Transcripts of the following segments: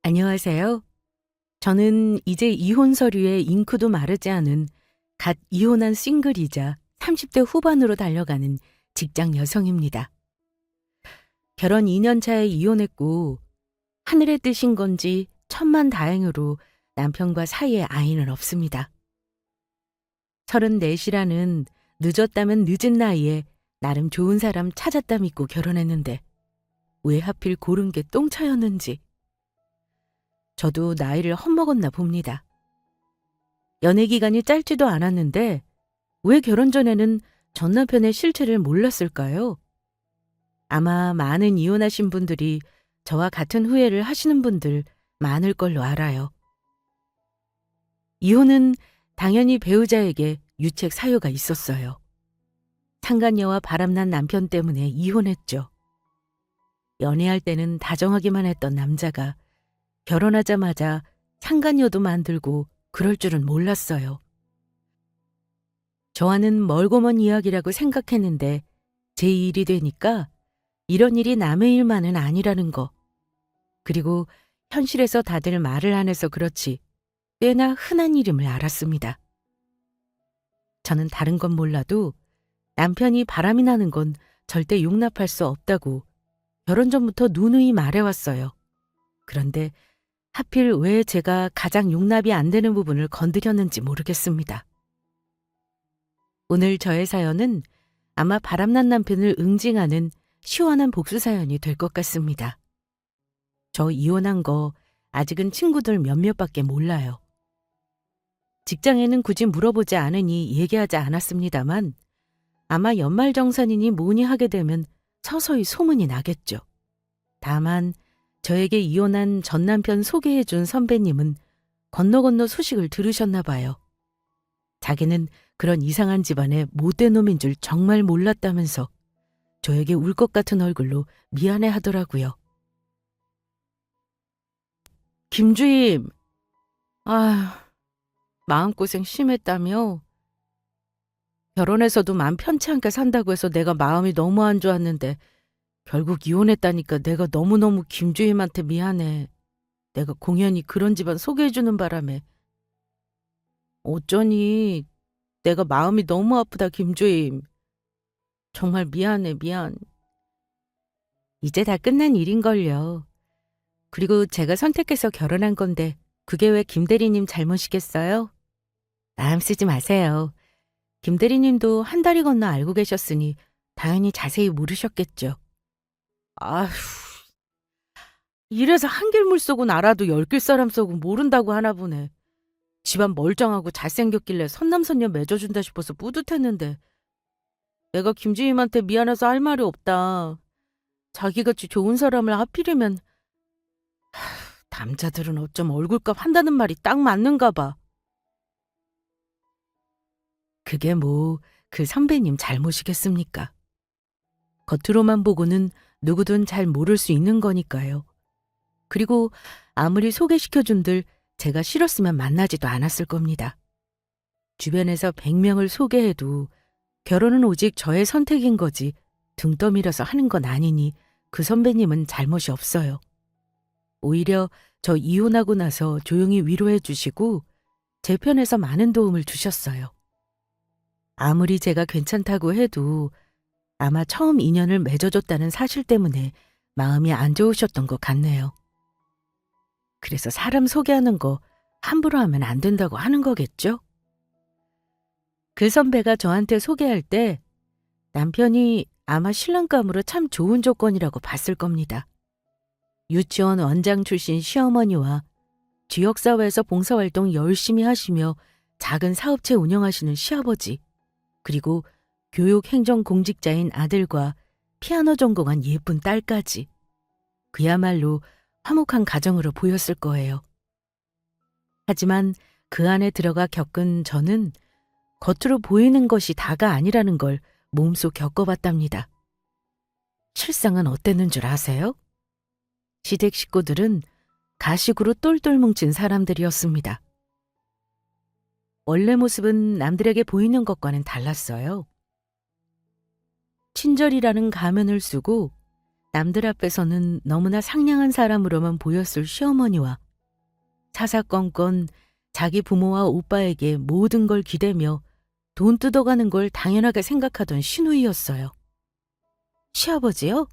안녕하세요. 저는 이제 이혼 서류에 잉크도 마르지 않은 갓 이혼한 싱글이자 30대 후반으로 달려가는 직장 여성입니다. 결혼 2년 차에 이혼했고 하늘의 뜻인 건지 천만다행으로 남편과 사이에 아이는 없습니다. 34이라는 늦었다면 늦은 나이에 나름 좋은 사람 찾았다 믿고 결혼했는데 왜 하필 고른 게 똥차였는지 저도 나이를 헛먹었나 봅니다. 연애 기간이 짧지도 않았는데 왜 결혼 전에는 전 남편의 실체를 몰랐을까요? 아마 많은 이혼하신 분들이 저와 같은 후회를 하시는 분들 많을 걸로 알아요. 이혼은 당연히 배우자에게 유책 사유가 있었어요. 상간녀와 바람난 남편 때문에 이혼했죠. 연애할 때는 다정하기만 했던 남자가 결혼하자마자 상간녀도 만들고 그럴 줄은 몰랐어요. 저와는 멀고 먼 이야기라고 생각했는데 제 일이 되니까 이런 일이 남의 일만은 아니라는 거. 그리고 현실에서 다들 말을 안 해서 그렇지 꽤나 흔한 일임을 알았습니다. 저는 다른 건 몰라도 남편이 바람이 나는 건 절대 용납할 수 없다고 결혼 전부터 누누이 말해왔어요. 그런데 하필 왜 제가 가장 용납이 안 되는 부분을 건드렸는지 모르겠습니다. 오늘 저의 사연은 아마 바람난 남편을 응징하는 시원한 복수 사연이 될 것 같습니다. 저 이혼한 거 아직은 친구들 몇몇밖에 몰라요. 직장에는 굳이 물어보지 않으니 얘기하지 않았습니다만 아마 연말정산이니 뭐니 하게 되면 서서히 소문이 나겠죠. 다만 저에게 이혼한 전 남편 소개해준 선배님은 건너 소식을 들으셨나 봐요. 자기는 그런 이상한 집안의 못된 놈인 줄 정말 몰랐다면서 저에게 울 것 같은 얼굴로 미안해 하더라고요. 김주임, 마음고생 심했다며? 결혼해서도 맘 편치 않게 산다고 해서 내가 마음이 너무 안 좋았는데 결국 이혼했다니까 내가 너무너무 김주임한테 미안해. 내가 공연히 그런 집안 소개해주는 바람에. 어쩌니 내가 마음이 너무 아프다 김주임. 정말 미안해 미안. 이제 다 끝난 일인걸요. 그리고 제가 선택해서 결혼한 건데 그게 왜 김대리님 잘못이겠어요? 마음 쓰지 마세요. 김대리님도 한 달이 건너 알고 계셨으니 당연히 자세히 모르셨겠죠. 아휴, 이래서 한길 물속은 알아도 열길 사람 속은 모른다고 하나 보네. 집안 멀쩡하고 잘생겼길래 선남선녀 맺어준다 싶어서 뿌듯했는데 내가 김주임한테 미안해서 할 말이 없다. 자기같이 좋은 사람을 하필이면 남자들은 어쩜 얼굴값 한다는 말이 딱 맞는가 봐. 그게 뭐 그 선배님 잘못이겠습니까? 겉으로만 보고는 누구든 잘 모를 수 있는 거니까요. 그리고 아무리 소개시켜준들 제가 싫었으면 만나지도 않았을 겁니다. 주변에서 100명을 소개해도 결혼은 오직 저의 선택인 거지 등 떠밀어서 하는 건 아니니 그 선배님은 잘못이 없어요. 오히려 저 이혼하고 나서 조용히 위로해 주시고 제 편에서 많은 도움을 주셨어요. 아무리 제가 괜찮다고 해도 아마 처음 인연을 맺어줬다는 사실 때문에 마음이 안 좋으셨던 것 같네요. 그래서 사람 소개하는 거 함부로 하면 안 된다고 하는 거겠죠? 그 선배가 저한테 소개할 때 남편이 아마 신랑감으로 참 좋은 조건이라고 봤을 겁니다. 유치원 원장 출신 시어머니와 지역사회에서 봉사활동 열심히 하시며 작은 사업체 운영하시는 시아버지, 그리고 교육행정공직자인 아들과 피아노 전공한 예쁜 딸까지. 그야말로 화목한 가정으로 보였을 거예요. 하지만 그 안에 들어가 겪은 저는 겉으로 보이는 것이 다가 아니라는 걸 몸소 겪어봤답니다. 실상은 어땠는 줄 아세요? 시댁 식구들은 가식으로 똘똘 뭉친 사람들이었습니다. 원래 모습은 남들에게 보이는 것과는 달랐어요. 친절이라는 가면을 쓰고 남들 앞에서는 너무나 상냥한 사람으로만 보였을 시어머니와 사사건건 자기 부모와 오빠에게 모든 걸 기대며 돈 뜯어가는 걸 당연하게 생각하던 시누이였어요. 시아버지요?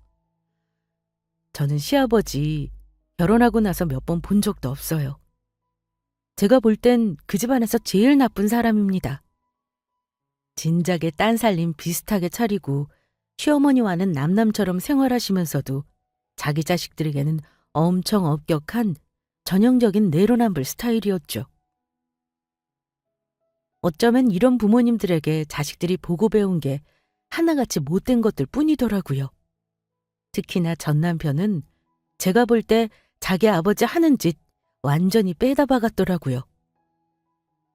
저는 시아버지 결혼하고 나서 몇 번 본 적도 없어요. 제가 볼 땐 그 집안에서 제일 나쁜 사람입니다. 진작에 딴 살림 비슷하게 차리고 시어머니와는 남남처럼 생활하시면서도 자기 자식들에게는 엄청 엄격한 전형적인 내로남불 스타일이었죠. 어쩌면 이런 부모님들에게 자식들이 보고 배운 게 하나같이 못된 것들 뿐이더라고요. 특히나 전 남편은 제가 볼 때 자기 아버지 하는 짓 완전히 빼다 박았더라고요.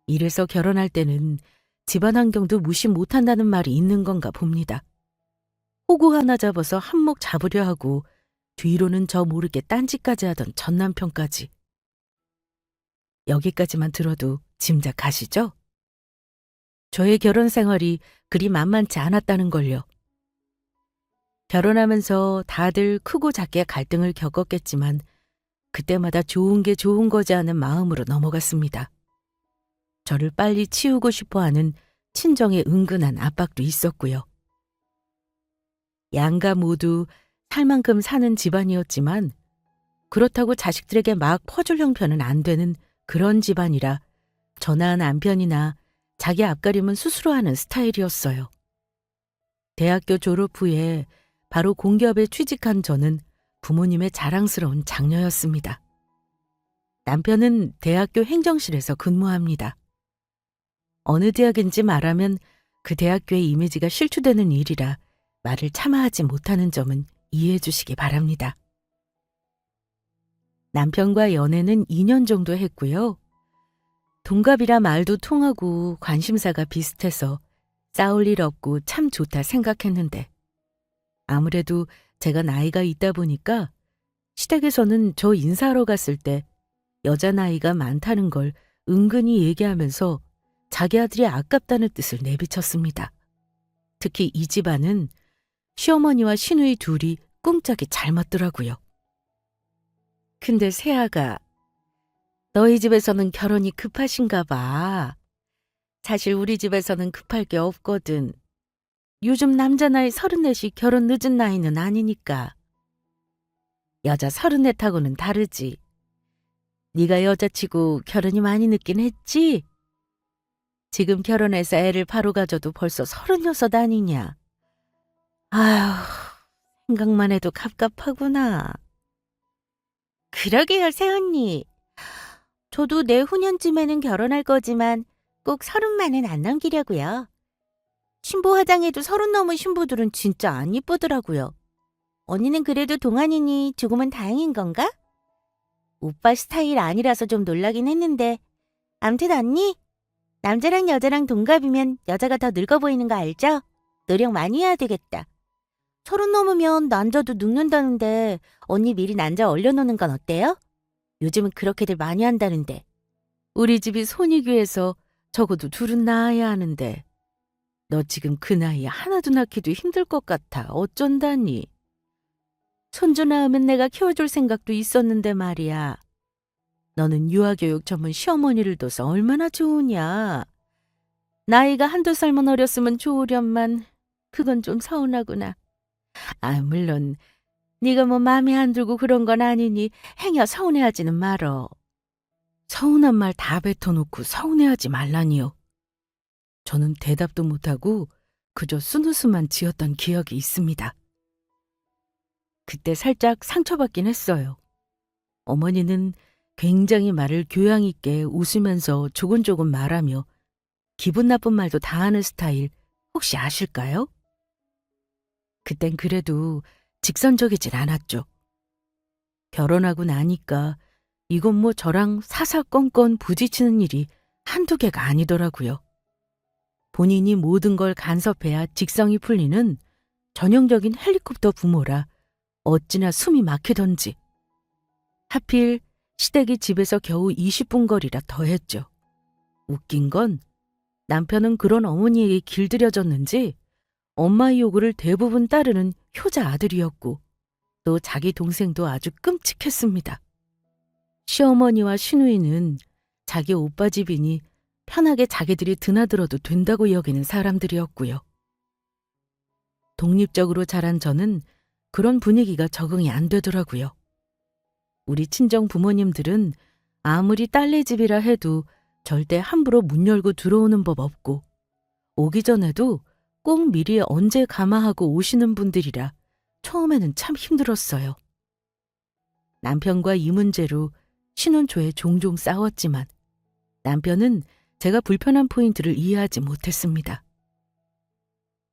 이래서 결혼할 때는 집안 환경도 무시 못한다는 말이 있는 건가 봅니다. 호구 하나 잡아서 한몫 잡으려 하고 뒤로는 저 모르게 딴짓까지 하던 전 남편까지. 여기까지만 들어도 짐작가시죠? 저의 결혼 생활이 그리 만만치 않았다는 걸요. 결혼하면서 다들 크고 작게 갈등을 겪었겠지만 그때마다 좋은 게 좋은 거지 하는 마음으로 넘어갔습니다. 저를 빨리 치우고 싶어하는 친정의 은근한 압박도 있었고요. 양가 모두 살 만큼 사는 집안이었지만 그렇다고 자식들에게 막 퍼줄 형편은 안 되는 그런 집안이라 저나 남편이나 자기 앞가림은 스스로 하는 스타일이었어요. 대학교 졸업 후에 바로 공기업에 취직한 저는 부모님의 자랑스러운 장녀였습니다. 남편은 대학교 행정실에서 근무합니다. 어느 대학인지 말하면 그 대학교의 이미지가 실추되는 일이라 말을 차마 하지 못하는 점은 이해해 주시기 바랍니다. 남편과 연애는 2년 정도 했고요. 동갑이라 말도 통하고 관심사가 비슷해서 싸울 일 없고 참 좋다 생각했는데 아무래도 제가 나이가 있다 보니까 시댁에서는 저 인사하러 갔을 때 여자 나이가 많다는 걸 은근히 얘기하면서 자기 아들이 아깝다는 뜻을 내비쳤습니다. 특히 이 집안은 시어머니와 시누이 둘이 꿍짝이 잘 맞더라고요. 근데 새아가 너희 집에서는 결혼이 급하신가 봐. 사실 우리 집에서는 급할 게 없거든. 요즘 남자 나이 34이 결혼 늦은 나이는 아니니까. 여자 34하고는 다르지. 네가 여자치고 결혼이 많이 늦긴 했지? 지금 결혼해서 애를 바로 가져도 벌써 36 아니냐. 아휴, 생각만 해도 갑갑하구나. 그러게요, 새언니. 저도 내후년쯤에는 결혼할 거지만 꼭 30만은 안 넘기려고요. 신부 화장해도 30 넘은 신부들은 진짜 안 이쁘더라고요. 언니는 그래도 동안이니 조금은 다행인 건가? 오빠 스타일 아니라서 좀 놀라긴 했는데 암튼 언니, 남자랑 여자랑 동갑이면 여자가 더 늙어 보이는 거 알죠? 노력 많이 해야 되겠다. 30 넘으면 난자도 늙는다는데 언니 미리 난자 얼려놓는 건 어때요? 요즘은 그렇게들 많이 한다는데. 우리 집이 손이 귀해서 적어도 둘은 낳아야 하는데 너 지금 그 나이에 하나도 낳기도 힘들 것 같아. 어쩐다니. 손주 낳으면 내가 키워줄 생각도 있었는데 말이야. 너는 유아교육 전문 시어머니를 둬서 얼마나 좋으냐. 나이가 1~2살만 어렸으면 좋으련만 그건 좀 서운하구나. 아, 물론 네가 뭐 마음에 안 들고 그런 건 아니니 행여 서운해하지는 말어. 서운한 말 다 뱉어놓고 서운해하지 말라니요. 저는 대답도 못하고 그저 쓴웃음만 지었던 기억이 있습니다. 그때 살짝 상처받긴 했어요. 어머니는 굉장히 말을 교양 있게 웃으면서 조곤조곤 말하며 기분 나쁜 말도 다 하는 스타일 혹시 아실까요? 그땐 그래도 직선적이질 않았죠. 결혼하고 나니까 이건 뭐 저랑 사사건건 부딪히는 일이 한두 개가 아니더라고요. 본인이 모든 걸 간섭해야 직성이 풀리는 전형적인 헬리콥터 부모라 어찌나 숨이 막히던지. 하필 시댁이 집에서 겨우 20분 거리라 더했죠. 웃긴 건 남편은 그런 어머니에게 길들여졌는지 엄마의 요구를 대부분 따르는 효자 아들이었고 또 자기 동생도 아주 끔찍했습니다. 시어머니와 시누이는 자기 오빠 집이니 편하게 자기들이 드나들어도 된다고 여기는 사람들이었고요. 독립적으로 자란 저는 그런 분위기가 적응이 안 되더라고요. 우리 친정 부모님들은 아무리 딸네 집이라 해도 절대 함부로 문 열고 들어오는 법 없고, 오기 전에도 꼭 미리 언제 가마하고 오시는 분들이라 처음에는 참 힘들었어요. 남편과 이 문제로 신혼 초에 종종 싸웠지만 남편은 제가 불편한 포인트를 이해하지 못했습니다.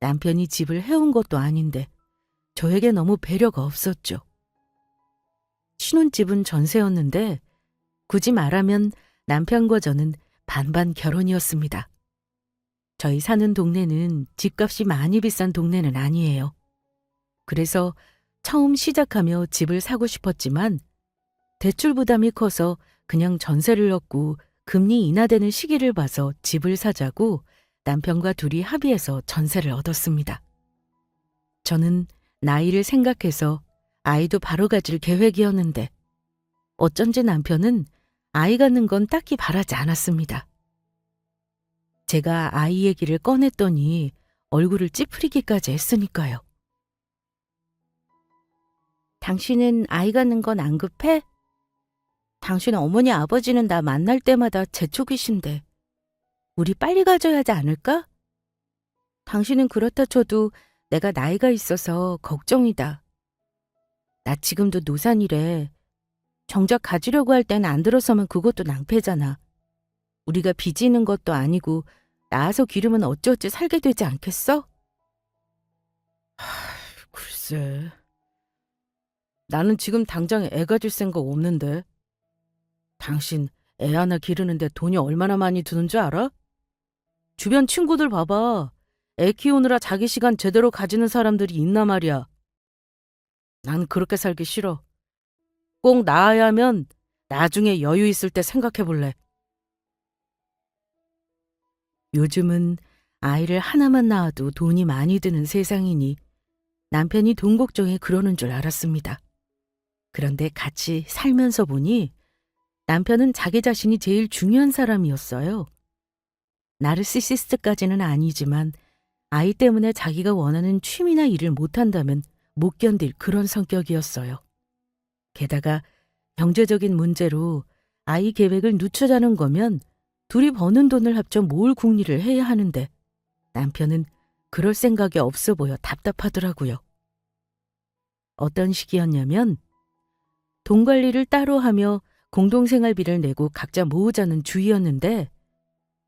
남편이 집을 해온 것도 아닌데 저에게 너무 배려가 없었죠. 신혼집은 전세였는데 굳이 말하면 남편과 저는 반반 결혼이었습니다. 저희 사는 동네는 집값이 많이 비싼 동네는 아니에요. 그래서 처음 시작하며 집을 사고 싶었지만 대출 부담이 커서 그냥 전세를 넣고 금리 인하되는 시기를 봐서 집을 사자고 남편과 둘이 합의해서 전세를 얻었습니다. 저는 나이를 생각해서 아이도 바로 가질 계획이었는데 어쩐지 남편은 아이 갖는 건 딱히 바라지 않았습니다. 제가 아이 얘기를 꺼냈더니 얼굴을 찌푸리기까지 했으니까요. 당신은 아이 갖는 건 안 급해? 당신 어머니 아버지는 나 만날 때마다 재촉이신데 우리 빨리 가져야 하지 않을까? 당신은 그렇다 쳐도 내가 나이가 있어서 걱정이다. 나 지금도 노산이래. 정작 가지려고 할 때는 안 들어서면 그것도 낭패잖아. 우리가 빚지는 것도 아니고 낳아서 기르면 어찌어찌 살게 되지 않겠어? 글쎄. 나는 지금 당장 애 가질 생각 없는데. 당신 애 하나 기르는데 돈이 얼마나 많이 드는 줄 알아? 주변 친구들 봐봐. 애 키우느라 자기 시간 제대로 가지는 사람들이 있나 말이야. 난 그렇게 살기 싫어. 꼭 낳아야 하면 나중에 여유 있을 때 생각해 볼래. 요즘은 아이를 하나만 낳아도 돈이 많이 드는 세상이니 남편이 돈 걱정에 그러는 줄 알았습니다. 그런데 같이 살면서 보니 남편은 자기 자신이 제일 중요한 사람이었어요. 나르시시스트까지는 아니지만 아이 때문에 자기가 원하는 취미나 일을 못한다면 못 견딜 그런 성격이었어요. 게다가 경제적인 문제로 아이 계획을 늦추자는 거면 둘이 버는 돈을 합쳐 모을 궁리를 해야 하는데 남편은 그럴 생각이 없어 보여 답답하더라고요. 어떤 시기였냐면 돈 관리를 따로 하며 공동생활비를 내고 각자 모으자는 주의였는데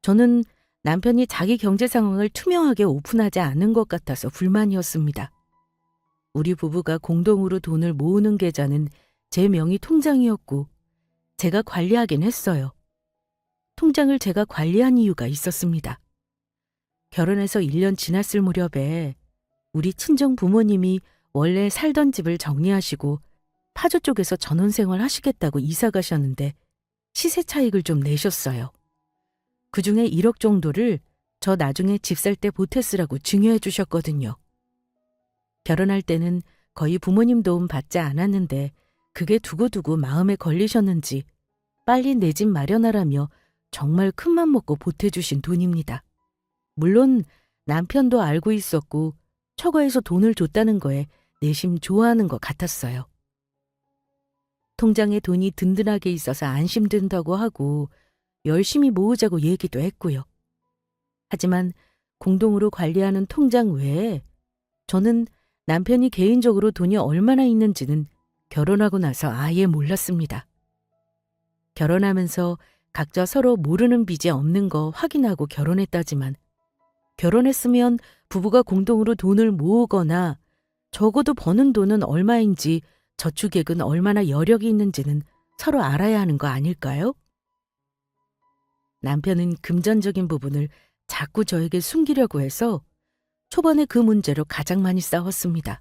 저는 남편이 자기 경제 상황을 투명하게 오픈하지 않은 것 같아서 불만이었습니다. 우리 부부가 공동으로 돈을 모으는 계좌는 제 명의 통장이었고 제가 관리하긴 했어요. 통장을 제가 관리한 이유가 있었습니다. 결혼해서 1년 지났을 무렵에 우리 친정 부모님이 원래 살던 집을 정리하시고 파주 쪽에서 전원생활 하시겠다고 이사 가셨는데 시세 차익을 좀 내셨어요. 그중에 1억 정도를 저 나중에 집 살 때 보태 쓰라고 증여해 주셨거든요. 결혼할 때는 거의 부모님 도움 받지 않았는데 그게 두고두고 마음에 걸리셨는지 빨리 내 집 마련하라며 정말 큰맘 먹고 보태주신 돈입니다. 물론 남편도 알고 있었고 처가에서 돈을 줬다는 거에 내심 좋아하는 것 같았어요. 통장에 돈이 든든하게 있어서 안심된다고 하고 열심히 모으자고 얘기도 했고요. 하지만 공동으로 관리하는 통장 외에 저는 남편이 개인적으로 돈이 얼마나 있는지는 결혼하고 나서 아예 몰랐습니다. 결혼하면서 각자 서로 모르는 빚이 없는 거 확인하고 결혼했다지만 결혼했으면 부부가 공동으로 돈을 모으거나 적어도 버는 돈은 얼마인지 저축액은 얼마나 여력이 있는지는 서로 알아야 하는 거 아닐까요? 남편은 금전적인 부분을 자꾸 저에게 숨기려고 해서 초반에 그 문제로 가장 많이 싸웠습니다.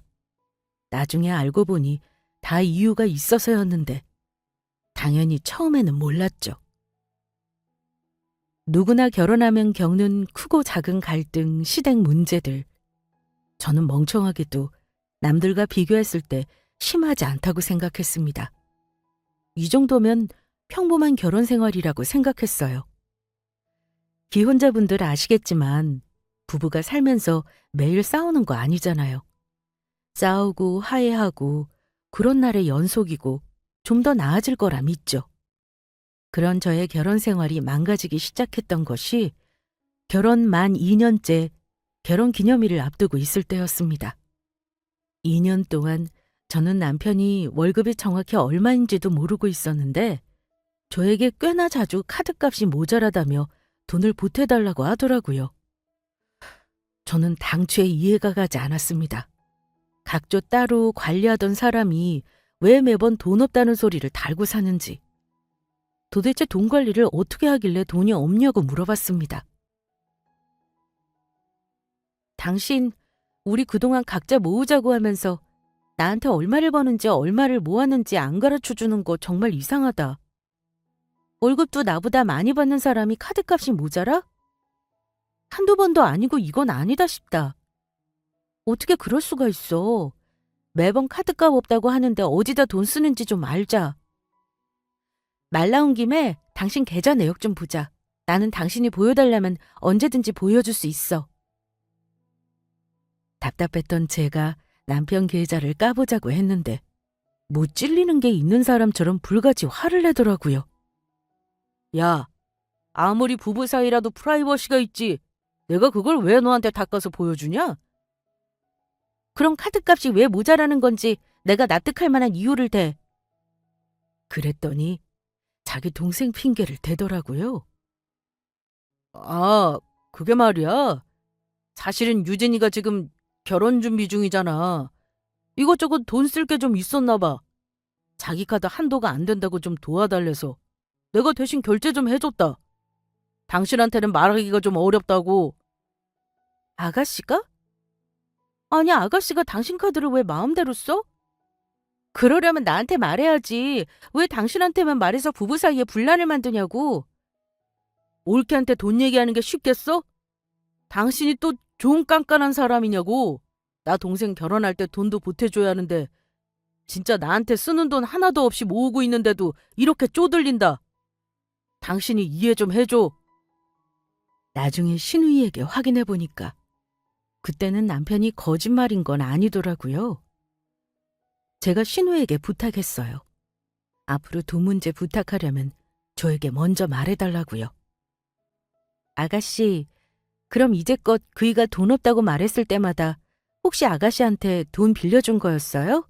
나중에 알고 보니 다 이유가 있어서였는데 당연히 처음에는 몰랐죠. 누구나 결혼하면 겪는 크고 작은 갈등, 시댁 문제들. 저는 멍청하게도 남들과 비교했을 때 심하지 않다고 생각했습니다. 이 정도면 평범한 결혼 생활이라고 생각했어요. 기혼자분들 아시겠지만 부부가 살면서 매일 싸우는 거 아니잖아요. 싸우고 화해하고 그런 날의 연속이고 좀 더 나아질 거라 믿죠. 그런 저의 결혼 생활이 망가지기 시작했던 것이 결혼 만 2년째 결혼 기념일을 앞두고 있을 때였습니다. 2년 동안 저는 남편이 월급이 정확히 얼마인지도 모르고 있었는데 저에게 꽤나 자주 카드값이 모자라다며 돈을 보태달라고 하더라고요. 저는 당초에 이해가 가지 않았습니다. 각조 따로 관리하던 사람이 왜 매번 돈 없다는 소리를 달고 사는지. 도대체 돈 관리를 어떻게 하길래 돈이 없냐고 물어봤습니다. 당신, 우리 그동안 각자 모으자고 하면서 나한테 얼마를 버는지 얼마를 모았는지 안 가르쳐주는 거 정말 이상하다. 월급도 나보다 많이 받는 사람이 카드값이 모자라? 한두 번도 아니고 이건 아니다 싶다. 어떻게 그럴 수가 있어. 매번 카드값 없다고 하는데 어디다 돈 쓰는지 좀 알자. 말 나온 김에 당신 계좌 내역 좀 보자. 나는 당신이 보여달라면 언제든지 보여줄 수 있어. 답답했던 제가 남편 계좌를 까보자고 했는데 뭐 찔리는 게 있는 사람처럼 불같이 화를 내더라고요. 야, 아무리 부부 사이라도 프라이버시가 있지. 내가 그걸 왜 너한테 닦아서 보여주냐? 그럼 카드값이 왜 모자라는 건지 내가 납득할 만한 이유를 대. 그랬더니 자기 동생 핑계를 대더라고요. 아, 그게 말이야. 사실은 유진이가 지금 결혼 준비 중이잖아. 이것저것 돈 쓸 게 좀 있었나 봐. 자기 카드 한도가 안 된다고 좀 도와달래서 내가 대신 결제 좀 해줬다. 당신한테는 말하기가 좀 어렵다고. 아가씨가? 아니, 아가씨가 당신 카드를 왜 마음대로 써? 그러려면 나한테 말해야지. 왜 당신한테만 말해서 부부 사이에 분란을 만드냐고. 올케한테 돈 얘기하는 게 쉽겠어? 당신이 또 좋은 깐깐한 사람이냐고. 나 동생 결혼할 때 돈도 보태줘야 하는데 진짜 나한테 쓰는 돈 하나도 없이 모으고 있는데도 이렇게 쪼들린다. 당신이 이해 좀 해줘. 나중에 신우이에게 확인해보니까 그때는 남편이 거짓말인 건 아니더라고요. 제가 신우에게 부탁했어요. 앞으로 돈 문제 부탁하려면 저에게 먼저 말해달라고요. 아가씨, 그럼 이제껏 그이가 돈 없다고 말했을 때마다 혹시 아가씨한테 돈 빌려준 거였어요?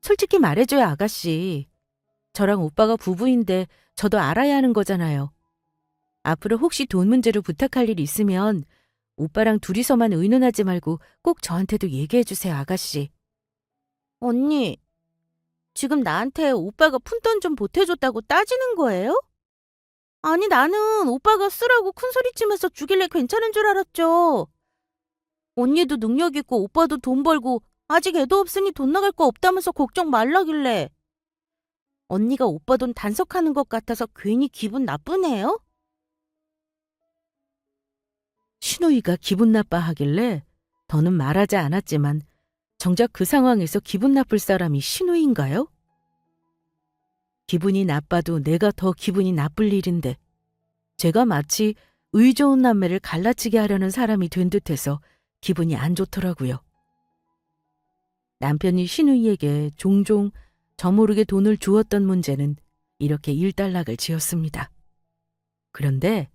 솔직히 말해줘요, 아가씨. 저랑 오빠가 부부인데 저도 알아야 하는 거잖아요. 앞으로 혹시 돈 문제로 부탁할 일 있으면 오빠랑 둘이서만 의논하지 말고 꼭 저한테도 얘기해주세요, 아가씨. 언니, 지금 나한테 오빠가 푼돈 좀 보태줬다고 따지는 거예요? 아니, 나는 오빠가 쓰라고 큰소리치면서 주길래 괜찮은 줄 알았죠. 언니도 능력 있고 오빠도 돈 벌고 아직 애도 없으니 돈 나갈 거 없다면서 걱정 말라길래. 언니가 오빠 돈 단속하는 것 같아서 괜히 기분 나쁘네요? 신우이가 기분 나빠하길래 더는 말하지 않았지만 정작 그 상황에서 기분 나쁠 사람이 신우이인가요? 기분이 나빠도 내가 더 기분이 나쁠 일인데 제가 마치 의 좋은 남매를 갈라치게 하려는 사람이 된 듯해서 기분이 안 좋더라고요. 남편이 신우이에게 종종 저모르게 돈을 주었던 문제는 이렇게 일단락을 지었습니다. 그런데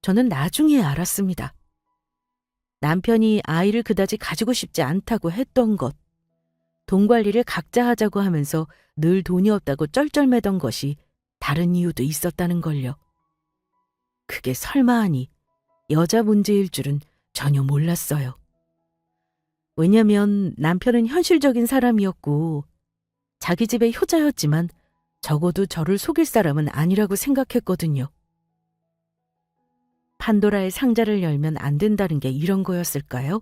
저는 나중에 알았습니다. 남편이 아이를 그다지 가지고 싶지 않다고 했던 것, 돈 관리를 각자 하자고 하면서 늘 돈이 없다고 쩔쩔매던 것이 다른 이유도 있었다는 걸요. 그게 설마 하니 여자 문제일 줄은 전혀 몰랐어요. 왜냐면 남편은 현실적인 사람이었고 자기 집의 효자였지만 적어도 저를 속일 사람은 아니라고 생각했거든요. 판도라의 상자를 열면 안 된다는 게 이런 거였을까요?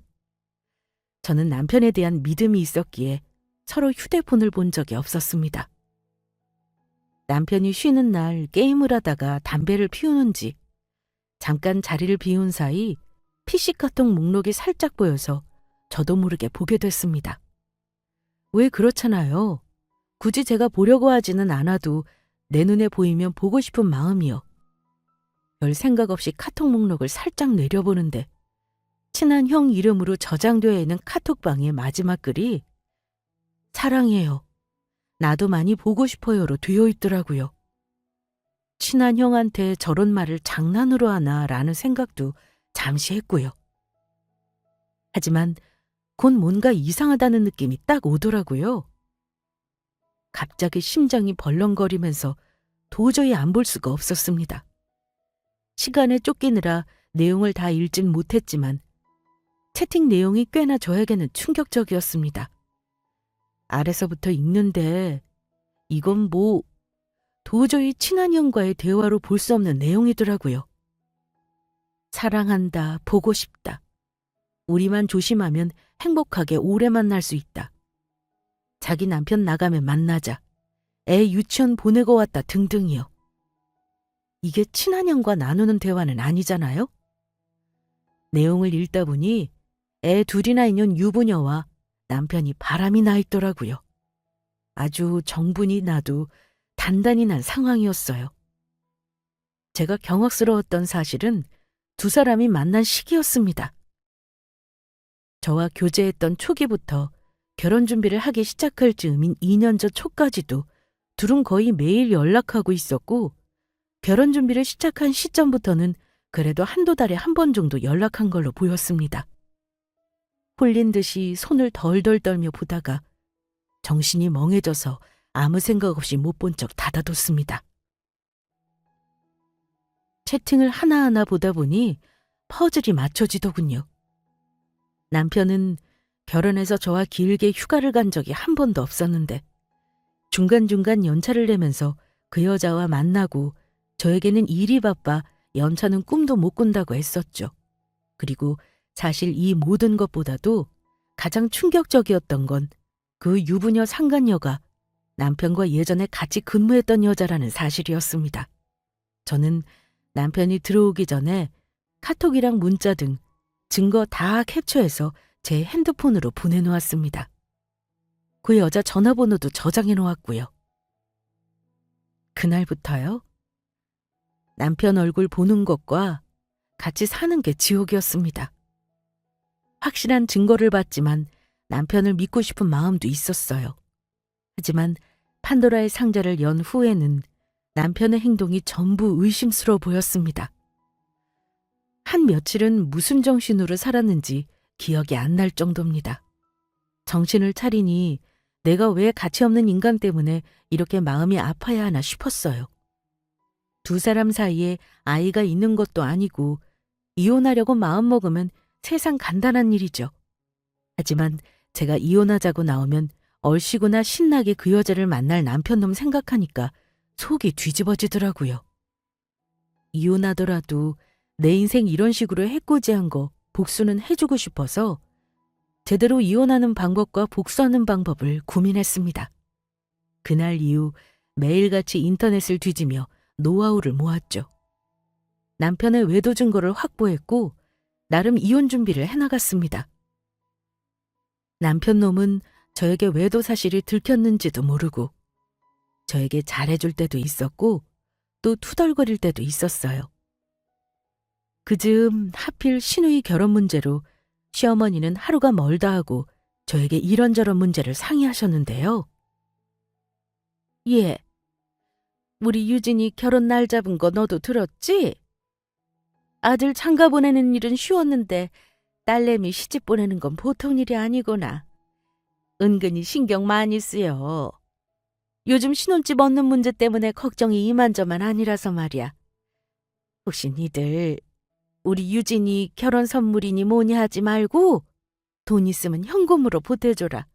저는 남편에 대한 믿음이 있었기에 서로 휴대폰을 본 적이 없었습니다. 남편이 쉬는 날 게임을 하다가 담배를 피우는지 잠깐 자리를 비운 사이 PC 카톡 목록이 살짝 보여서 저도 모르게 보게 됐습니다. 왜 그렇잖아요. 굳이 제가 보려고 하지는 않아도 내 눈에 보이면 보고 싶은 마음이요. 별 생각 없이 카톡 목록을 살짝 내려보는데 친한 형 이름으로 저장되어 있는 카톡방의 마지막 글이 사랑해요. 나도 많이 보고 싶어요로 되어 있더라고요. 친한 형한테 저런 말을 장난으로 하나라는 생각도 잠시 했고요. 하지만 곧 뭔가 이상하다는 느낌이 딱 오더라고요. 갑자기 심장이 벌렁거리면서 도저히 안 볼 수가 없었습니다. 시간에 쫓기느라 내용을 다 읽진 못했지만 채팅 내용이 꽤나 저에게는 충격적이었습니다. 아래서부터 읽는데 이건 도저히 친한 형과의 대화로 볼 수 없는 내용이더라고요. 사랑한다, 보고 싶다. 우리만 조심하면 행복하게 오래 만날 수 있다. 자기 남편 나가면 만나자. 애 유치원 보내고 왔다 등등이요. 이게 친한 형과 나누는 대화는 아니잖아요? 내용을 읽다 보니 애 둘이나 있는 유부녀와 남편이 바람이 나 있더라고요. 아주 정분이 나도 단단히 난 상황이었어요. 제가 경악스러웠던 사실은 두 사람이 만난 시기였습니다. 저와 교제했던 초기부터 결혼 준비를 하기 시작할 즈음인 2년 전 초까지도 둘은 거의 매일 연락하고 있었고 결혼 준비를 시작한 시점부터는 그래도 한두 달에 한 번 정도 연락한 걸로 보였습니다. 홀린 듯이 손을 덜덜 떨며 보다가 정신이 멍해져서 아무 생각 없이 못 본 척 닫아뒀습니다. 채팅을 하나하나 보다 보니 퍼즐이 맞춰지더군요. 남편은 결혼해서 저와 길게 휴가를 간 적이 한 번도 없었는데 중간중간 연차를 내면서 그 여자와 만나고 저에게는 일이 바빠 연차는 꿈도 못 꾼다고 했었죠. 그리고 사실 이 모든 것보다도 가장 충격적이었던 건 그 유부녀 상간녀가 남편과 예전에 같이 근무했던 여자라는 사실이었습니다. 저는 남편이 들어오기 전에 카톡이랑 문자 등 증거 다 캡처해서 제 핸드폰으로 보내놓았습니다. 그 여자 전화번호도 저장해 놓았고요. 그날부터요. 남편 얼굴 보는 것과 같이 사는 게 지옥이었습니다. 확실한 증거를 봤지만 남편을 믿고 싶은 마음도 있었어요. 하지만 판도라의 상자를 연 후에는 남편의 행동이 전부 의심스러워 보였습니다. 한 며칠은 무슨 정신으로 살았는지 기억이 안 날 정도입니다. 정신을 차리니 내가 왜 가치 없는 인간 때문에 이렇게 마음이 아파야 하나 싶었어요. 두 사람 사이에 아이가 있는 것도 아니고 이혼하려고 마음먹으면 세상 간단한 일이죠. 하지만 제가 이혼하자고 나오면 얼씨구나 신나게 그 여자를 만날 남편놈 생각하니까 속이 뒤집어지더라고요. 이혼하더라도 내 인생 이런 식으로 해코지한 거 복수는 해주고 싶어서 제대로 이혼하는 방법과 복수하는 방법을 고민했습니다. 그날 이후 매일같이 인터넷을 뒤지며 노하우를 모았죠. 남편의 외도 증거를 확보했고 나름 이혼 준비를 해나갔습니다. 남편 놈은 저에게 외도 사실이 들켰는지도 모르고 저에게 잘해줄 때도 있었고 또 투덜거릴 때도 있었어요. 그즈음 하필 시누이 결혼 문제로 시어머니는 하루가 멀다 하고 저에게 이런저런 문제를 상의하셨는데요. 예, 우리 유진이 결혼 날 잡은 거 너도 들었지? 아들 장가 보내는 일은 쉬웠는데 딸내미 시집 보내는 건 보통 일이 아니구나. 은근히 신경 많이 쓰여. 요즘 신혼집 얻는 문제 때문에 걱정이 이만저만 아니라서 말이야. 혹시 니들 우리 유진이 결혼 선물이니 뭐니 하지 말고 돈 있으면 현금으로 보태줘라.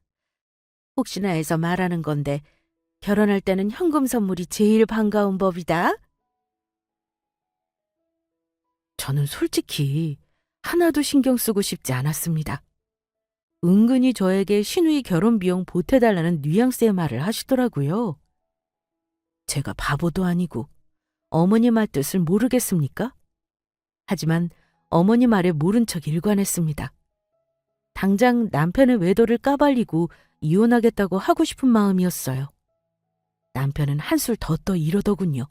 혹시나 해서 말하는 건데 결혼할 때는 현금 선물이 제일 반가운 법이다. 저는 솔직히 하나도 신경 쓰고 싶지 않았습니다. 은근히 저에게 시누이 결혼 비용 보태달라는 뉘앙스의 말을 하시더라고요. 제가 바보도 아니고 어머니 말 뜻을 모르겠습니까? 하지만 어머니 말에 모른 척 일관했습니다. 당장 남편의 외도를 까발리고 이혼하겠다고 하고 싶은 마음이었어요. 남편은 한술 더 떠 이러더군요.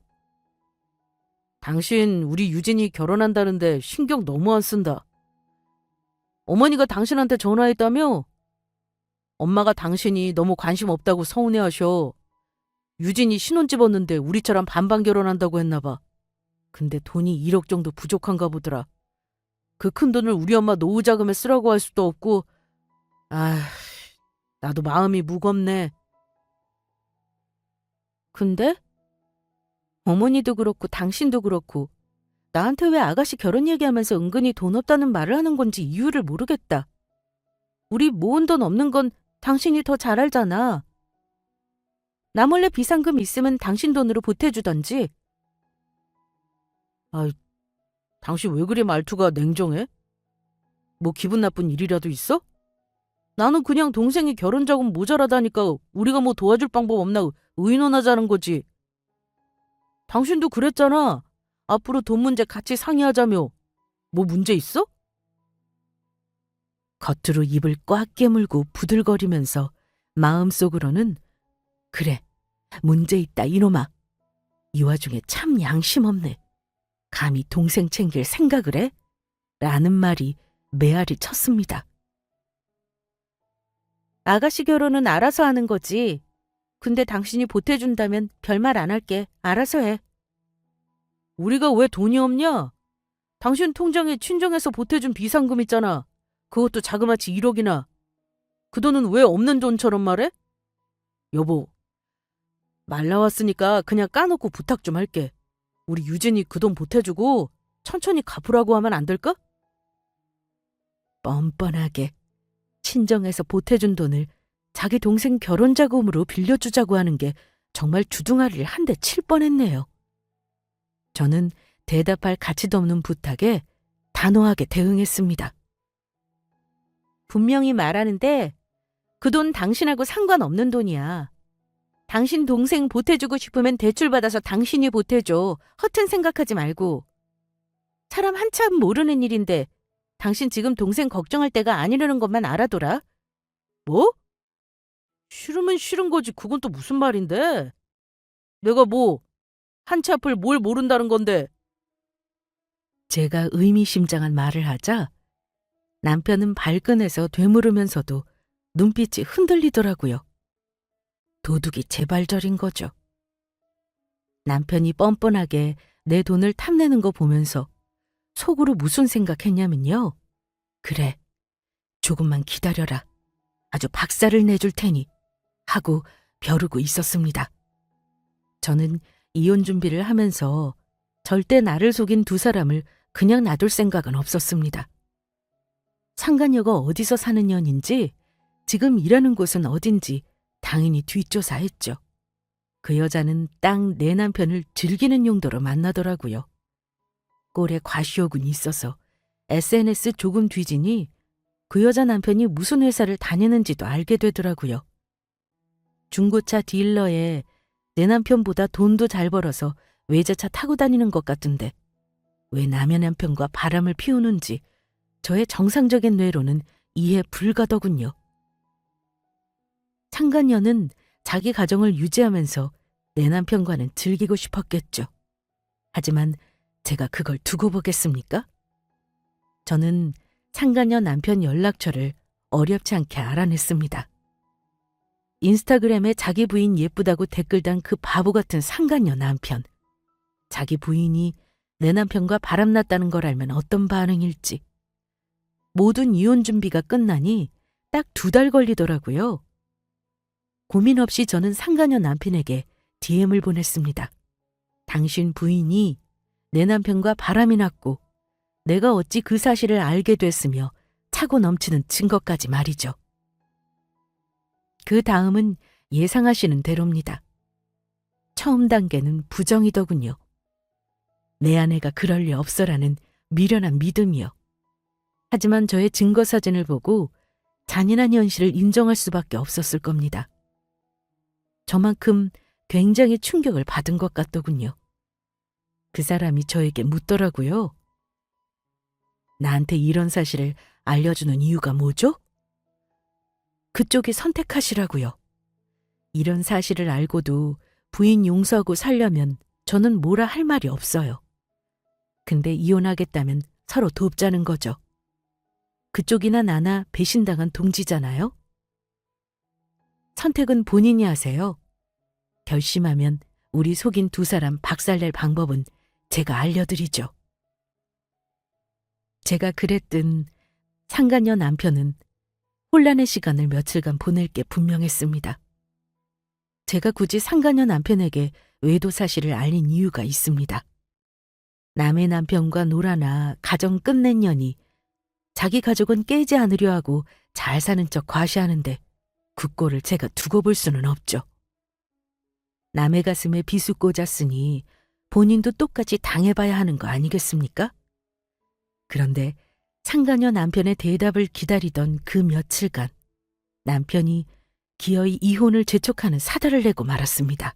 당신 우리 유진이 결혼한다는데 신경 너무 안 쓴다. 어머니가 당신한테 전화했다며? 엄마가 당신이 너무 관심 없다고 서운해하셔. 유진이 신혼집 왔는데 우리처럼 반반 결혼한다고 했나 봐. 근데 돈이 1억 정도 부족한가 보더라. 그 큰 돈을 우리 엄마 노후 자금에 쓰라고 할 수도 없고, 나도 마음이 무겁네. 근데 어머니도 그렇고 당신도 그렇고 나한테 왜 아가씨 결혼 얘기하면서 은근히 돈 없다는 말을 하는 건지 이유를 모르겠다. 우리 모은 돈 없는 건 당신이 더 잘 알잖아. 나 몰래 비상금 있으면 당신 돈으로 보태주던지. 당신 왜 그리 말투가 냉정해? 뭐 기분 나쁜 일이라도 있어? 나는 그냥 동생이 결혼 자금 모자라다니까 우리가 뭐 도와줄 방법 없나 의논하자는 거지. 당신도 그랬잖아. 앞으로 돈 문제 같이 상의하자며. 뭐 문제 있어? 겉으로 입을 꽉 깨물고 부들거리면서 마음속으로는 그래, 문제 있다 이놈아. 이 와중에 참 양심 없네. 감히 동생 챙길 생각을 해? 라는 말이 메아리 쳤습니다. 아가씨 결혼은 알아서 하는 거지. 근데 당신이 보태준다면 별말 안 할게. 알아서 해. 우리가 왜 돈이 없냐? 당신 통장에 친정에서 보태준 비상금 있잖아. 그것도 자그마치 1억이나. 그 돈은 왜 없는 돈처럼 말해? 여보, 말 나왔으니까 그냥 까놓고 부탁 좀 할게. 우리 유진이 그 돈 보태주고 천천히 갚으라고 하면 안 될까? 뻔뻔하게 친정에서 보태준 돈을 자기 동생 결혼 자금으로 빌려주자고 하는 게 정말 주둥아리를 한 대 칠 뻔했네요. 저는 대답할 가치도 없는 부탁에 단호하게 대응했습니다. 분명히 말하는데 그 돈 당신하고 상관없는 돈이야. 당신 동생 보태주고 싶으면 대출받아서 당신이 보태줘. 허튼 생각하지 말고. 사람 한참 모르는 일인데 당신 지금 동생 걱정할 때가 아니라는 것만 알아둬라. 뭐? 싫으면 싫은 거지. 그건 또 무슨 말인데? 내가 뭐 한치 앞을 뭘 모른다는 건데. 제가 의미심장한 말을 하자 남편은 발끈해서 되물으면서도 눈빛이 흔들리더라고요. 도둑이 재발절인 거죠. 남편이 뻔뻔하게 내 돈을 탐내는 거 보면서 속으로 무슨 생각했냐면요. 그래, 조금만 기다려라. 아주 박살을 내줄 테니 하고 벼르고 있었습니다. 저는 이혼 준비를 하면서 절대 나를 속인 두 사람을 그냥 놔둘 생각은 없었습니다. 상간녀가 어디서 사는 년인지 지금 일하는 곳은 어딘지 당연히 뒷조사했죠. 그 여자는 딱 내 남편을 즐기는 용도로 만나더라고요. 꼴에 과시욕은 있어서 SNS 조금 뒤지니 그 여자 남편이 무슨 회사를 다니는지도 알게 되더라고요. 중고차 딜러에 내 남편보다 돈도 잘 벌어서 외제차 타고 다니는 것 같은데 왜 남의 남편과 바람을 피우는지 저의 정상적인 뇌로는 이해 불가더군요. 상간녀는 자기 가정을 유지하면서 내 남편과는 즐기고 싶었겠죠. 하지만 제가 그걸 두고 보겠습니까? 저는 상간녀 남편 연락처를 어렵지 않게 알아냈습니다. 인스타그램에 자기 부인 예쁘다고 댓글 단 그 바보 같은 상간녀 남편. 자기 부인이 내 남편과 바람났다는 걸 알면 어떤 반응일지. 모든 이혼 준비가 끝나니 딱 2달 걸리더라고요. 고민 없이 저는 상간녀 남편에게 DM을 보냈습니다. 당신 부인이 내 남편과 바람이 났고 내가 어찌 그 사실을 알게 됐으며 차고 넘치는 증거까지 말이죠. 그 다음은 예상하시는 대로입니다. 처음 단계는 부정이더군요. 내 아내가 그럴 리 없어라는 미련한 믿음이요. 하지만 저의 증거 사진을 보고 잔인한 현실을 인정할 수밖에 없었을 겁니다. 저만큼 굉장히 충격을 받은 것 같더군요. 그 사람이 저에게 묻더라고요. 나한테 이런 사실을 알려주는 이유가 뭐죠? 그쪽이 선택하시라고요. 이런 사실을 알고도 부인 용서하고 살려면 저는 뭐라 할 말이 없어요. 근데 이혼하겠다면 서로 돕자는 거죠. 그쪽이나 나나 배신당한 동지잖아요. 선택은 본인이 하세요. 결심하면 우리 속인 두 사람 박살낼 방법은 제가 알려드리죠. 제가 그랬든 상간녀 남편은 혼란의 시간을 며칠간 보낼 게 분명했습니다. 제가 굳이 상간녀 남편에게 외도 사실을 알린 이유가 있습니다. 남의 남편과 놀아나 가정 끝낸 년이 자기 가족은 깨지 않으려 하고 잘 사는 척 과시하는데 그 꼴을 제가 두고 볼 수는 없죠. 남의 가슴에 비수 꽂았으니 본인도 똑같이 당해봐야 하는 거 아니겠습니까? 그런데 상간녀 남편의 대답을 기다리던 그 며칠간 남편이 기어이 이혼을 재촉하는 사달을 내고 말았습니다.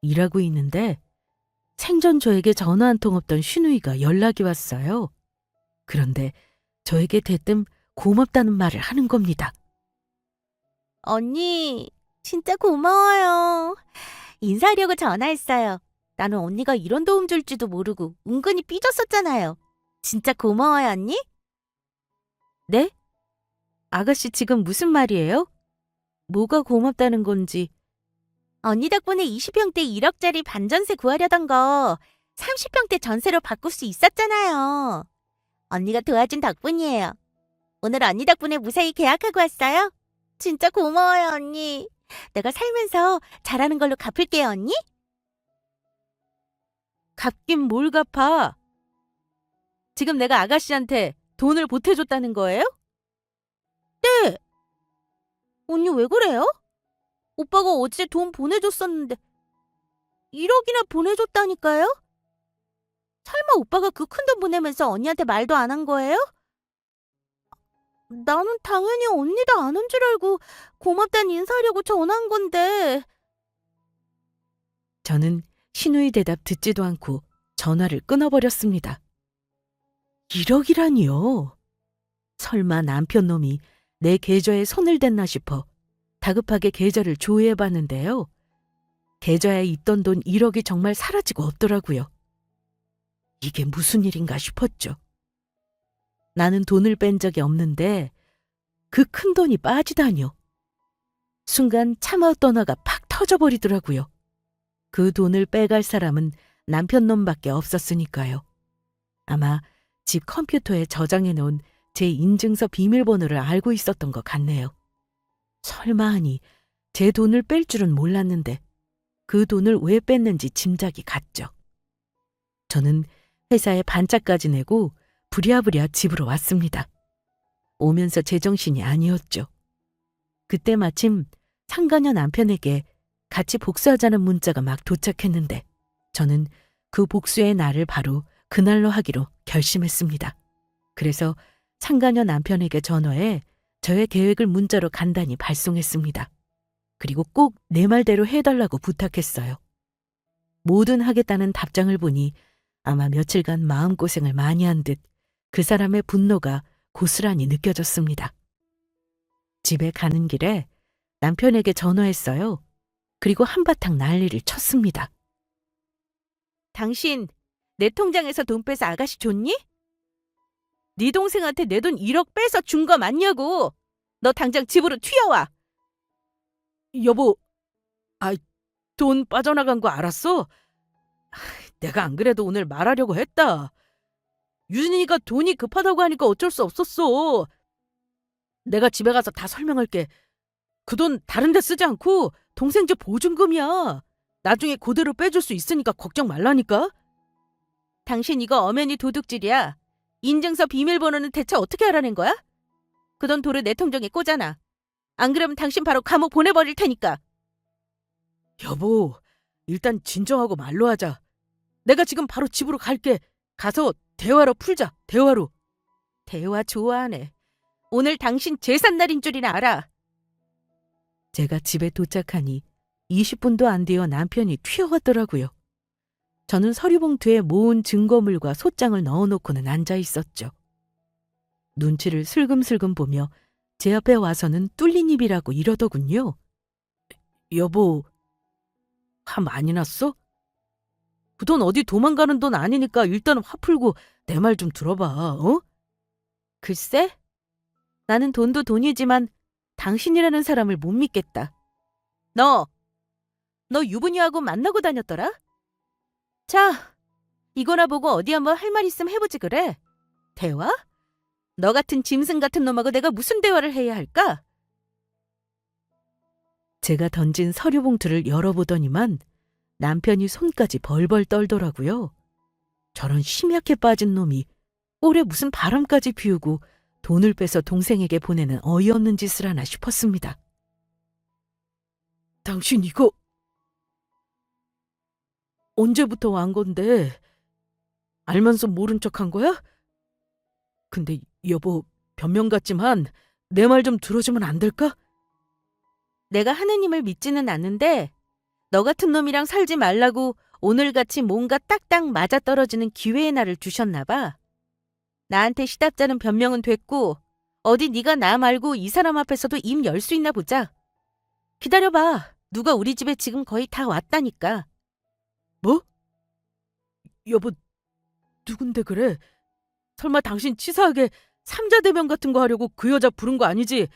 일하고 있는데 생전 저에게 전화 한 통 없던 시누이가 연락이 왔어요. 그런데 저에게 대뜸 고맙다는 말을 하는 겁니다. 언니, 진짜 고마워요. 인사하려고 전화했어요. 나는 언니가 이런 도움 줄지도 모르고 은근히 삐졌었잖아요. 진짜 고마워요, 언니? 네? 아가씨 지금 무슨 말이에요? 뭐가 고맙다는 건지. 언니 덕분에 20평대 1억짜리 반전세 구하려던 거 30평대 전세로 바꿀 수 있었잖아요. 언니가 도와준 덕분이에요. 오늘 언니 덕분에 무사히 계약하고 왔어요. 진짜 고마워요, 언니. 내가 살면서 잘하는 걸로 갚을게요, 언니. 갚긴 뭘 갚아. 지금 내가 아가씨한테 돈을 보태줬다는 거예요? 네. 언니 왜 그래요? 오빠가 어제 돈 보내줬었는데 1억이나 보내줬다니까요? 설마 오빠가 그 큰 돈 보내면서 언니한테 말도 안 한 거예요? 나는 당연히 언니도 아는 줄 알고 고맙다는 인사하려고 전화한 건데. 저는 시누이 대답 듣지도 않고 전화를 끊어버렸습니다. 1억이라니요? 설마 남편 놈이 내 계좌에 손을 댔나 싶어 다급하게 계좌를 조회해봤는데요. 계좌에 있던 돈 1억이 정말 사라지고 없더라고요. 이게 무슨 일인가 싶었죠. 나는 돈을 뺀 적이 없는데 그 큰 돈이 빠지다니요. 순간 참아왔던 화가 팍 터져버리더라고요. 그 돈을 빼갈 사람은 남편 놈밖에 없었으니까요. 아마 집 컴퓨터에 저장해놓은 제 인증서 비밀번호를 알고 있었던 것 같네요. 설마 하니 제 돈을 뺄 줄은 몰랐는데 그 돈을 왜 뺐는지 짐작이 갔죠. 저는 회사에 반짝까지 내고 부랴부랴 집으로 왔습니다. 오면서 제정신이 아니었죠. 그때 마침 상간녀 남편에게 같이 복수하자는 문자가 막 도착했는데 저는 그 복수의 날을 바로 그날로 하기로 결심했습니다. 그래서 상간녀 남편에게 전화해 저의 계획을 문자로 간단히 발송했습니다. 그리고 꼭 내 말대로 해달라고 부탁했어요. 뭐든 하겠다는 답장을 보니 아마 며칠간 마음고생을 많이 한 듯 그 사람의 분노가 고스란히 느껴졌습니다. 집에 가는 길에 남편에게 전화했어요. 그리고 한바탕 난리를 쳤습니다. 당신 내 통장에서 돈 빼서 아가씨 줬니? 네 동생한테 내 돈 1억 빼서 준 거 맞냐고. 너 당장 집으로 튀어와. 여보, 돈 빠져나간 거 알았어? 내가 안 그래도 오늘 말하려고 했다. 유진이가 돈이 급하다고 하니까 어쩔 수 없었어. 내가 집에 가서 다 설명할게. 그 돈 다른 데 쓰지 않고 동생 집 보증금이야. 나중에 그대로 빼줄 수 있으니까 걱정 말라니까. 당신 이거 엄연히 도둑질이야. 인증서 비밀번호는 대체 어떻게 알아낸 거야? 그 돈 도로 내 통장에 꽂아놔. 안 그러면 당신 바로 감옥 보내버릴 테니까. 여보, 일단 진정하고 말로 하자. 내가 지금 바로 집으로 갈게. 가서 대화로 풀자, 대화로. 대화 좋아하네. 오늘 당신 제삿날인 줄이나 알아. 제가 집에 도착하니 20분도 안 되어 남편이 튀어왔더라고요. 저는 서류 봉투에 모은 증거물과 소장을 넣어놓고는 앉아 있었죠. 눈치를 슬금슬금 보며 제 앞에 와서는 뚫린 입이라고 이러더군요. 여보, 화 많이 났어? 그 돈 어디 도망가는 돈 아니니까 일단 화 풀고 내 말 좀 들어봐, 어? 글쎄, 나는 돈도 돈이지만 당신이라는 사람을 못 믿겠다. 너 유부녀하고 만나고 다녔더라? 자, 이거나 보고 어디 한번 할 말 있으면 해보지 그래. 대화? 너 같은 짐승 같은 놈하고 내가 무슨 대화를 해야 할까? 제가 던진 서류 봉투를 열어보더니만 남편이 손까지 벌벌 떨더라고요. 저런 심약해 빠진 놈이 올해 무슨 바람까지 피우고 돈을 빼서 동생에게 보내는 어이없는 짓을 하나 싶었습니다. 당신 이거 언제부터 한 건데 알면서 모른 척한 거야? 근데 여보, 변명 같지만 내 말 좀 들어주면 안 될까? 내가 하느님을 믿지는 않는데 너 같은 놈이랑 살지 말라고 오늘같이 뭔가 딱딱 맞아떨어지는 기회의 날을 주셨나 봐. 나한테 시답자는 변명은 됐고 어디 네가 나 말고 이 사람 앞에서도 입 열 수 있나 보자. 기다려봐. 누가 우리 집에 지금 거의 다 왔다니까. 뭐? 여보, 누군데 그래? 설마 당신 치사하게 삼자대면 같은 거 하려고 그 여자 부른 거 아니지?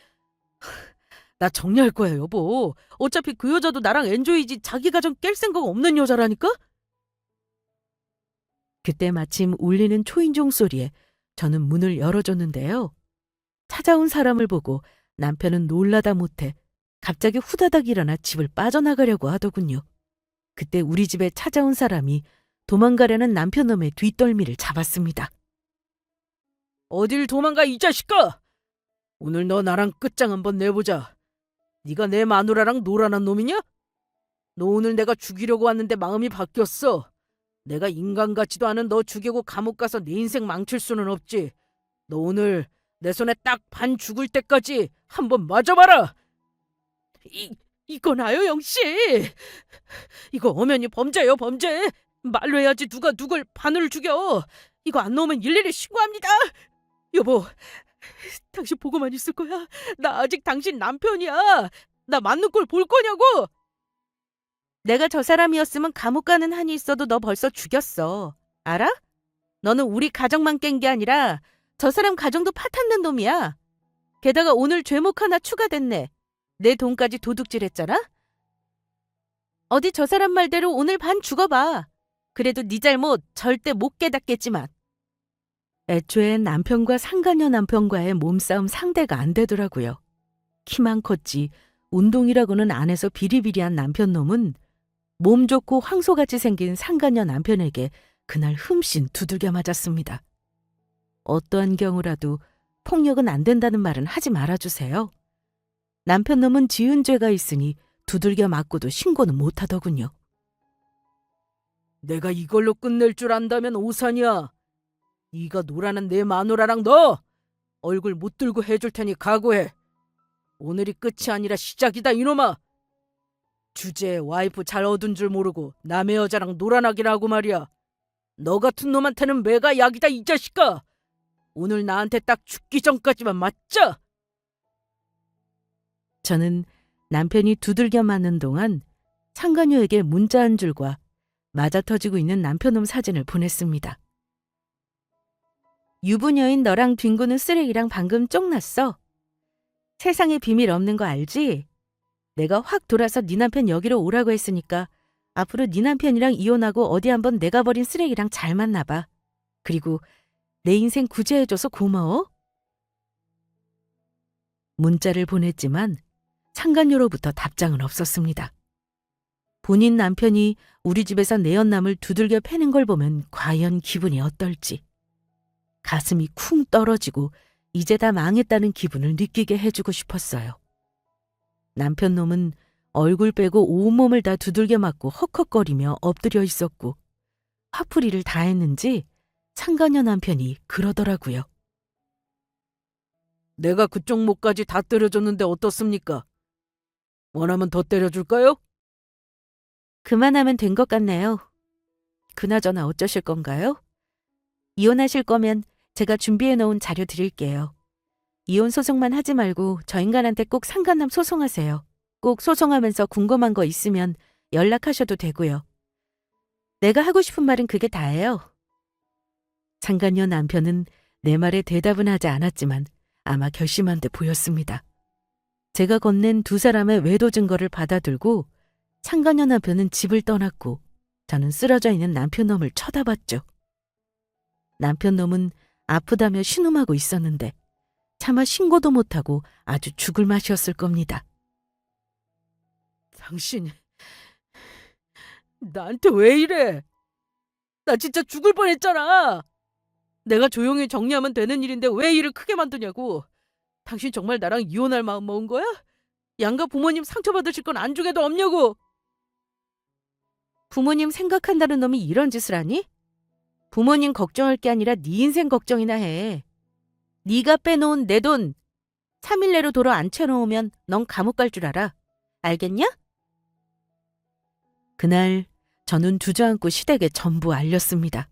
나 정리할 거야, 여보. 어차피 그 여자도 나랑 엔조이지 자기 가정 깰 생각 없는 여자라니까? 그때 마침 울리는 초인종 소리에 저는 문을 열어줬는데요. 찾아온 사람을 보고 남편은 놀라다 못해 갑자기 후다닥 일어나 집을 빠져나가려고 하더군요. 그때 우리 집에 찾아온 사람이 도망가려는 남편놈의 뒷덜미를 잡았습니다. 어딜 도망가 이 자식아! 오늘 너 나랑 끝장 한번 내보자. 네가 내 마누라랑 놀아난 놈이냐? 너 오늘 내가 죽이려고 왔는데 마음이 바뀌었어. 내가 인간 같지도 않은 너 죽이고 감옥 가서 내 인생 망칠 수는 없지. 너 오늘 내 손에 딱 반 죽을 때까지 한번 맞아봐라. 이거 나요, 영씨. 이거 엄연히 범죄예요, 범죄. 말로 해야지 누가 누굴 반을 죽여. 이거 안 나오면 일일이 신고합니다. 여보, 당신 보고만 있을 거야? 나 아직 당신 남편이야. 나 맞는 꼴 볼 거냐고. 내가 저 사람이었으면 감옥 가는 한이 있어도 너 벌써 죽였어. 알아? 너는 우리 가정만 깬 게 아니라 저 사람 가정도 파탄난 놈이야. 게다가 오늘 죄목 하나 추가됐네. 내 돈까지 도둑질했잖아? 어디 저 사람 말대로 오늘 반 죽어봐. 그래도 네 잘못 절대 못 깨닫겠지만. 애초에 남편과 상간녀 남편과의 몸싸움 상대가 안 되더라고요. 키만 컸지 운동이라고는 안 해서 비리비리한 남편놈은 몸 좋고 황소같이 생긴 상간녀 남편에게 그날 흠씬 두들겨 맞았습니다. 어떠한 경우라도 폭력은 안 된다는 말은 하지 말아주세요. 남편놈은 지은 죄가 있으니 두들겨 맞고도 신고는 못하더군요. 내가 이걸로 끝낼 줄 안다면 오산이야. 네가 놀아는 내 마누라랑 너 얼굴 못 들고 해줄 테니 각오해. 오늘이 끝이 아니라 시작이다 이놈아. 주제에 와이프 잘 얻은 줄 모르고 남의 여자랑 놀아나기나 하고 말이야. 너 같은 놈한테는 매가 약이다 이 자식아. 오늘 나한테 딱 죽기 전까지만 맞자. 저는 남편이 두들겨 맞는 동안 상간녀에게 문자 한 줄과 맞아터지고 있는 남편놈 사진을 보냈습니다. 유부녀인 너랑 뒹구는 쓰레기랑 방금 쫑났어. 세상에 비밀 없는 거 알지? 내가 확 돌아서 네 남편 여기로 오라고 했으니까 앞으로 네 남편이랑 이혼하고 어디 한번 내가 버린 쓰레기랑 잘 만나봐. 그리고 내 인생 구제해줘서 고마워. 문자를 보냈지만 상간녀로부터 답장은 없었습니다. 본인 남편이 우리 집에서 내연남을 두들겨 패는 걸 보면 과연 기분이 어떨지. 가슴이 쿵 떨어지고 이제 다 망했다는 기분을 느끼게 해주고 싶었어요. 남편 놈은 얼굴 빼고 온몸을 다 두들겨 맞고 헉헉거리며 엎드려 있었고 화풀이를 다 했는지 상간녀 남편이 그러더라고요. 내가 그쪽 목까지 다 때려줬는데 어떻습니까? 원하면 더 때려줄까요? 그만하면 된 것 같네요. 그나저나 어쩌실 건가요? 이혼하실 거면 제가 준비해 놓은 자료 드릴게요. 이혼 소송만 하지 말고 저 인간한테 꼭 상간남 소송하세요. 꼭 소송하면서 궁금한 거 있으면 연락하셔도 되고요. 내가 하고 싶은 말은 그게 다예요. 상간녀 남편은 내 말에 대답은 하지 않았지만 아마 결심한 듯 보였습니다. 제가 건넨 두 사람의 외도 증거를 받아들고 상간녀 남편은 집을 떠났고 저는 쓰러져 있는 남편 놈을 쳐다봤죠. 남편 놈은 아프다며 신음하고 있었는데 차마 신고도 못하고 아주 죽을 맛이었을 겁니다. 당신, 나한테 왜 이래? 나 진짜 죽을 뻔했잖아. 내가 조용히 정리하면 되는 일인데 왜 일을 크게 만드냐고. 당신 정말 나랑 이혼할 마음 먹은 거야? 양가 부모님 상처받으실 건 안중에도 없냐고. 부모님 생각한다는 놈이 이런 짓을 하니? 부모님 걱정할 게 아니라 네 인생 걱정이나 해. 네가 빼놓은 내 돈 3일 내로 돌아 안 채워놓으면 넌 감옥 갈 줄 알아. 알겠냐? 그날 저는 주저앉고 시댁에 전부 알렸습니다.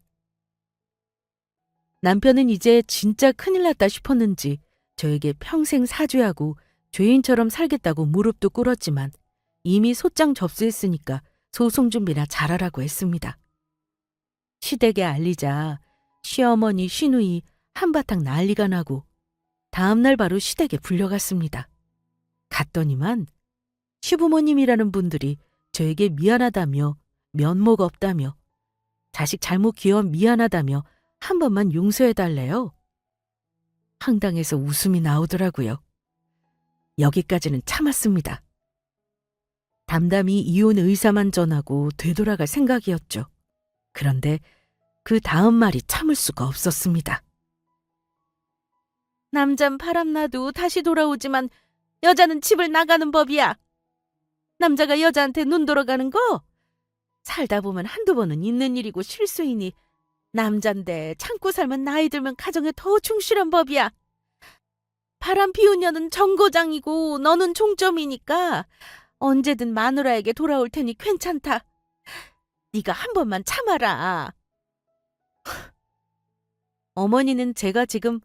남편은 이제 진짜 큰일 났다 싶었는지 저에게 평생 사죄하고 죄인처럼 살겠다고 무릎도 꿇었지만 이미 소장 접수했으니까 소송 준비나 잘하라고 했습니다. 시댁에 알리자 시어머니, 시누이 한바탕 난리가 나고 다음날 바로 시댁에 불려갔습니다. 갔더니만 시부모님이라는 분들이 저에게 미안하다며 면목 없다며 자식 잘못 기어 미안하다며 한 번만 용서해달래요. 황당해서 웃음이 나오더라고요. 여기까지는 참았습니다. 담담히 이혼 의사만 전하고 되돌아갈 생각이었죠. 그런데 그 다음 말이 참을 수가 없었습니다. 남잔 바람나도 다시 돌아오지만 여자는 집을 나가는 법이야. 남자가 여자한테 눈 돌아가는 거? 살다 보면 한두 번은 있는 일이고 실수이니 남잔데 참고 살면 나이 들면 가정에 더 충실한 법이야. 바람 피운 년은 정거장이고 너는 종점이니까 언제든 마누라에게 돌아올 테니 괜찮다. 네가 한 번만 참아라. 어머니는 제가 지금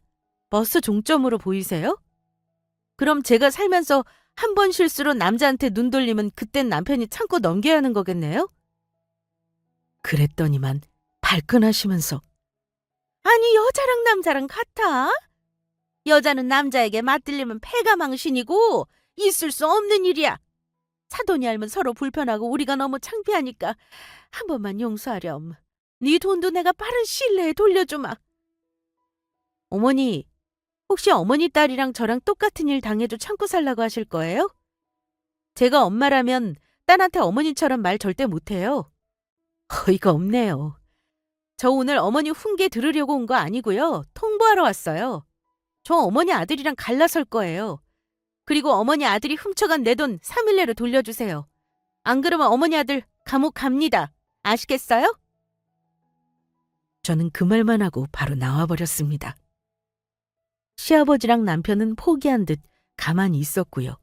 버스 종점으로 보이세요? 그럼 제가 살면서 한 번 실수로 남자한테 눈 돌리면 그땐 남편이 참고 넘겨야 하는 거겠네요? 그랬더니만 발끈하시면서 아니 여자랑 남자랑 같아? 여자는 남자에게 맞들리면 패가망신이고 있을 수 없는 일이야. 사돈이 알면 서로 불편하고 우리가 너무 창피하니까 한 번만 용서하렴. 네 돈도 내가 빠른 시일 내에 돌려주마. 어머니, 혹시 어머니 딸이랑 저랑 똑같은 일 당해도 참고 살라고 하실 거예요? 제가 엄마라면 딸한테 어머니처럼 말 절대 못해요. 어이가 없네요. 저 오늘 어머니 훈계 들으려고 온 거 아니고요. 통보하러 왔어요. 저 어머니 아들이랑 갈라설 거예요. 그리고 어머니 아들이 훔쳐간 내 돈 3일 내로 돌려주세요. 안 그러면 어머니 아들 감옥 갑니다. 아시겠어요? 저는 그 말만 하고 바로 나와버렸습니다. 시아버지랑 남편은 포기한 듯 가만히 있었고요.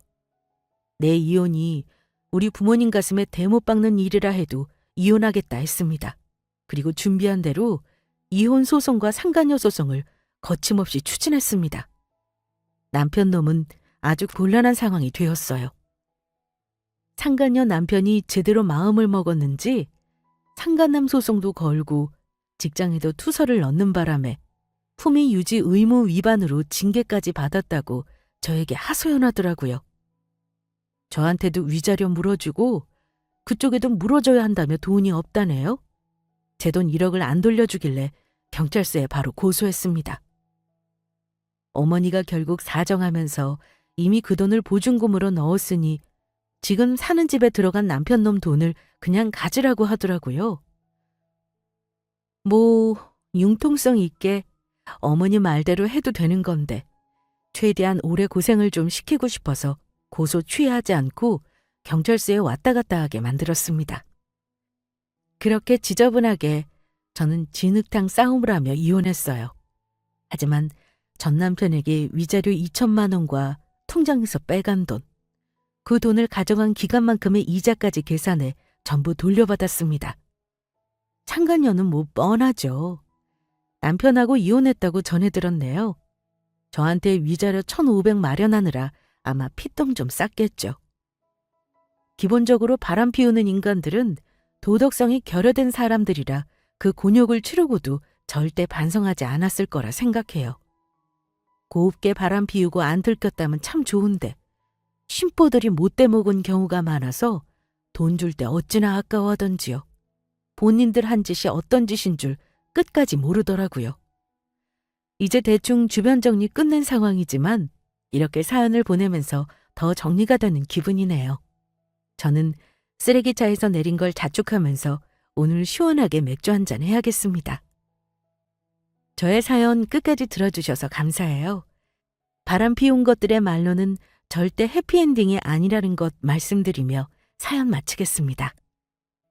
내 이혼이 우리 부모님 가슴에 대못 박는 일이라 해도 이혼하겠다 했습니다. 그리고 준비한 대로 이혼 소송과 상간녀 소송을 거침없이 추진했습니다. 남편 놈은 아주 곤란한 상황이 되었어요. 상간녀 남편이 제대로 마음을 먹었는지 상간남 소송도 걸고 직장에도 투서를 넣는 바람에 품위 유지 의무 위반으로 징계까지 받았다고 저에게 하소연하더라고요. 저한테도 위자료 물어주고 그쪽에도 물어줘야 한다며 돈이 없다네요. 제 돈 1억을 안 돌려주길래 경찰서에 바로 고소했습니다. 어머니가 결국 사정하면서 이미 그 돈을 보증금으로 넣었으니 지금 사는 집에 들어간 남편 놈 돈을 그냥 가지라고 하더라고요. 융통성 있게 어머니 말대로 해도 되는 건데 최대한 오래 고생을 좀 시키고 싶어서 고소 취하지 않고 경찰서에 왔다 갔다 하게 만들었습니다. 그렇게 지저분하게 저는 진흙탕 싸움을 하며 이혼했어요. 하지만 전 남편에게 위자료 2천만 원과 통장에서 빼간 돈, 그 돈을 가져간 기간만큼의 이자까지 계산해 전부 돌려받았습니다. 상간녀는 뻔하죠. 남편하고 이혼했다고 전해 들었네요. 저한테 위자료 1,500 마련하느라 아마 피똥 좀 쌌겠죠. 기본적으로 바람 피우는 인간들은 도덕성이 결여된 사람들이라 그 곤욕을 치르고도 절대 반성하지 않았을 거라 생각해요. 곱게 바람 피우고 안 들켰다면 참 좋은데 심보들이 못돼 먹은 경우가 많아서 돈 줄 때 어찌나 아까워하던지요. 본인들 한 짓이 어떤 짓인 줄 끝까지 모르더라고요. 이제 대충 주변 정리 끝낸 상황이지만 이렇게 사연을 보내면서 더 정리가 되는 기분이네요. 저는 쓰레기차에서 내린 걸 자축하면서 오늘 시원하게 맥주 한잔 해야겠습니다. 저의 사연 끝까지 들어주셔서 감사해요. 바람 피운 것들의 말로는 절대 해피엔딩이 아니라는 것 말씀드리며 사연 마치겠습니다.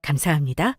감사합니다.